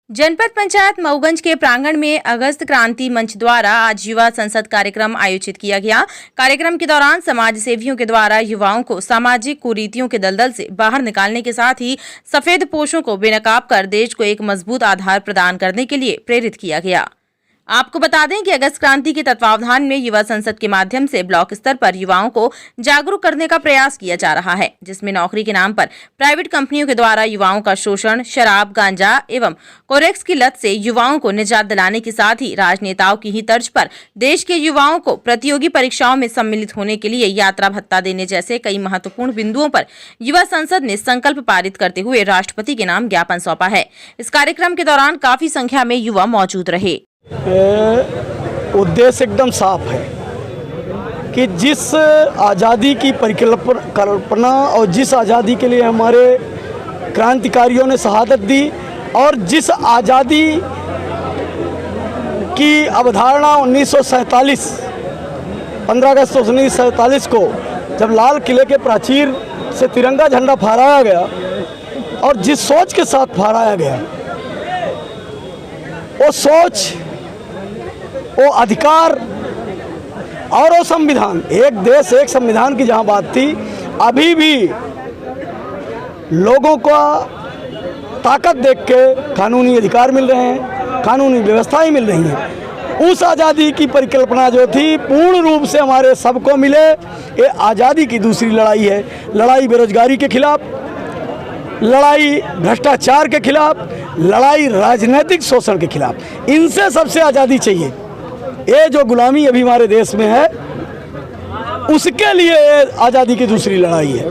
जनपद पंचायत मऊगंज के प्रांगण में अगस्त क्रांति मंच द्वारा आज युवा संसद कार्यक्रम आयोजित किया गया। कार्यक्रम के दौरान समाज सेवियों के द्वारा युवाओं को सामाजिक कुरीतियों के दलदल से बाहर निकालने के साथ ही सफेद पोशों को बेनकाब कर देश को एक मजबूत आधार प्रदान करने के लिए प्रेरित किया गया। आपको बता दें कि अगस्त क्रांति के तत्वावधान में युवा संसद के माध्यम से ब्लॉक स्तर पर युवाओं को जागरूक करने का प्रयास किया जा रहा है, जिसमें नौकरी के नाम पर प्राइवेट कंपनियों के द्वारा युवाओं का शोषण, शराब, गांजा एवं कोरेक्स की लत से युवाओं को निजात दिलाने के साथ ही राजनेताओं की ही तर्ज पर देश के युवाओं को प्रतियोगी परीक्षाओं में सम्मिलित होने के लिए यात्रा भत्ता देने जैसे कई महत्वपूर्ण बिंदुओं पर युवा संसद ने संकल्प पारित करते हुए राष्ट्रपति के नाम ज्ञापन सौंपा है। इस कार्यक्रम के दौरान काफी संख्या में युवा मौजूद रहे। उद्देश्य एकदम साफ है कि जिस आज़ादी की परिकल्पना और जिस आज़ादी के लिए हमारे क्रांतिकारियों ने शहादत दी और जिस आज़ादी की अवधारणा 1947 15 अगस्त 1947 को जब लाल किले के प्राचीर से तिरंगा झंडा फहराया गया और जिस सोच के साथ फहराया गया, वो सोच, वो अधिकार और वो संविधान, एक देश एक संविधान की जहां बात थी, अभी भी लोगों को ताकत देख के कानूनी अधिकार मिल रहे हैं, कानूनी व्यवस्थाएं मिल रही हैं। उस आज़ादी की परिकल्पना जो थी पूर्ण रूप से हमारे सबको मिले। ये आज़ादी की दूसरी लड़ाई है, लड़ाई बेरोजगारी के खिलाफ, लड़ाई भ्रष्टाचार के खिलाफ, लड़ाई राजनीतिक शोषण के खिलाफ। इनसे सबसे आज़ादी चाहिए। ये जो गुलामी अभी हमारे देश में है, उसके लिए आज़ादी की दूसरी लड़ाई है।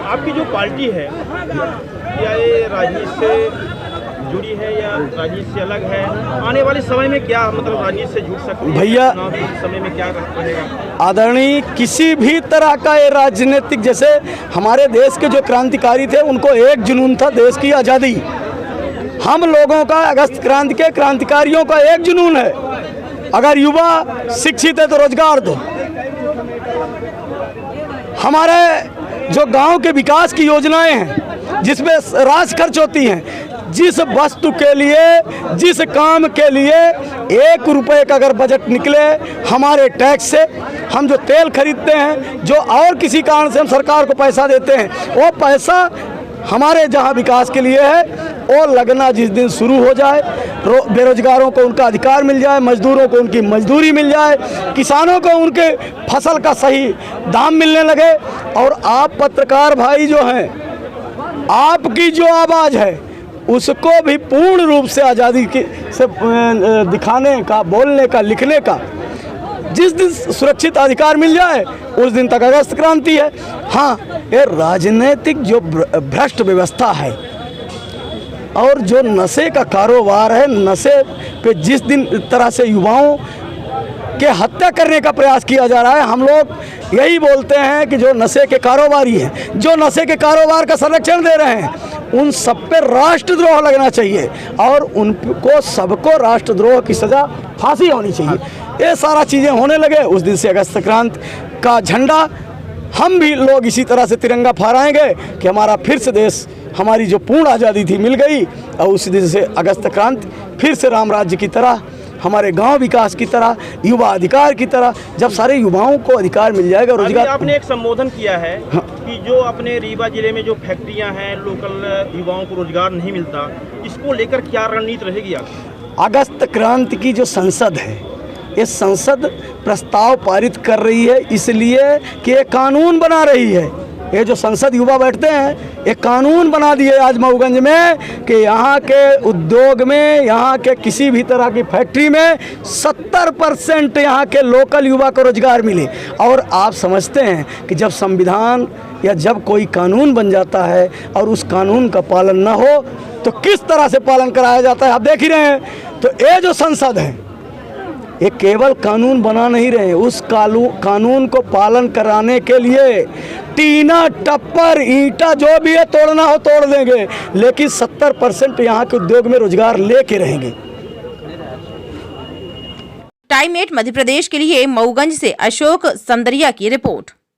आपकी जो पार्टी है, क्या ये राजनीति से जुड़ी है या राजनीति से अलग है? आने वाले समय में क्या मतलब राजनीति से जुड़ सकती है? भैया, समय में क्या रहेगा? आदरणीय, किसी भी तरह का ये राजनीतिक, जैसे हमारे देश के जो क्रांतिकारी थे उनको एक जुनून था देश की आज़ादी। हम लोगों का अगस्त क्रांति के क्रांतिकारियों का एक जुनून है, अगर युवा शिक्षित है तो रोजगार दो। हमारे जो गांव के विकास की योजनाएं हैं जिसमें राशि खर्च होती हैं, जिस वस्तु के लिए, जिस काम के लिए 1 रुपये का अगर बजट निकले हमारे टैक्स से, हम जो तेल खरीदते हैं, जो और किसी कारण से हम सरकार को पैसा देते हैं, वो पैसा हमारे जहां विकास के लिए है, वो लगना जिस दिन शुरू हो जाए, बेरोजगारों को उनका अधिकार मिल जाए, मजदूरों को उनकी मजदूरी मिल जाए, किसानों को उनके फसल का सही दाम मिलने लगे, और आप पत्रकार भाई जो हैं, आपकी जो आवाज़ है उसको भी पूर्ण रूप से आज़ादी से दिखाने का, बोलने का, लिखने का जिस दिन सुरक्षित अधिकार मिल जाए उस दिन तक अगस्त क्रांति है। हाँ, ये राजनीतिक जो भ्रष्ट व्यवस्था है और जो नशे का कारोबार है, नशे पे जिस दिन तरह से युवाओं के हत्या करने का प्रयास किया जा रहा है, हम लोग यही बोलते हैं कि जो नशे के कारोबारी हैं, जो नशे के कारोबार का संरक्षण दे रहे हैं, उन सब पे राष्ट्रद्रोह लगना चाहिए और उनको सबको राष्ट्रद्रोह की सज़ा फांसी होनी चाहिए। ये सारा चीज़ें होने लगे उस दिन से अगस्त क्रांति का झंडा हम भी लोग इसी तरह से तिरंगा फहराएंगे कि हमारा फिर से देश, हमारी जो पूर्ण आज़ादी थी मिल गई, और उसी दिन से अगस्त क्रांति फिर से राम राज्य की तरह, हमारे गांव विकास की तरह, युवा अधिकार की तरह, जब सारे युवाओं को अधिकार मिल जाएगा, रोजगार। आपने एक संबोधन किया है कि जो अपने रीवा जिले में जो फैक्ट्रियां हैं, लोकल युवाओं को रोजगार नहीं मिलता, इसको लेकर क्या रणनीति रहेगी? अगस्त क्रांति की जो संसद है, ये संसद प्रस्ताव पारित कर रही है इसलिए कि ये कानून बना रही है। ये जो संसद युवा बैठते हैं, एक कानून बना दिए आज मऊगंज में कि यहाँ के उद्योग में, यहाँ के किसी भी तरह की फैक्ट्री में 70% यहाँ के लोकल युवा को रोजगार मिले। और आप समझते हैं कि जब संविधान या जब कोई कानून बन जाता है और उस कानून का पालन न हो तो किस तरह से पालन कराया जाता है, आप देख ही रहे हैं। तो ये जो संसद है, ये केवल कानून बना नहीं रहे, उस कानून को पालन कराने के लिए टीना, टप्पर, ईंटा जो भी है तोड़ना हो तोड़ देंगे, लेकिन 70% यहाँ के उद्योग में रोजगार लेके रहेंगे। टाइम 8 मध्य प्रदेश के लिए मऊगंज से अशोक समदरिया की रिपोर्ट।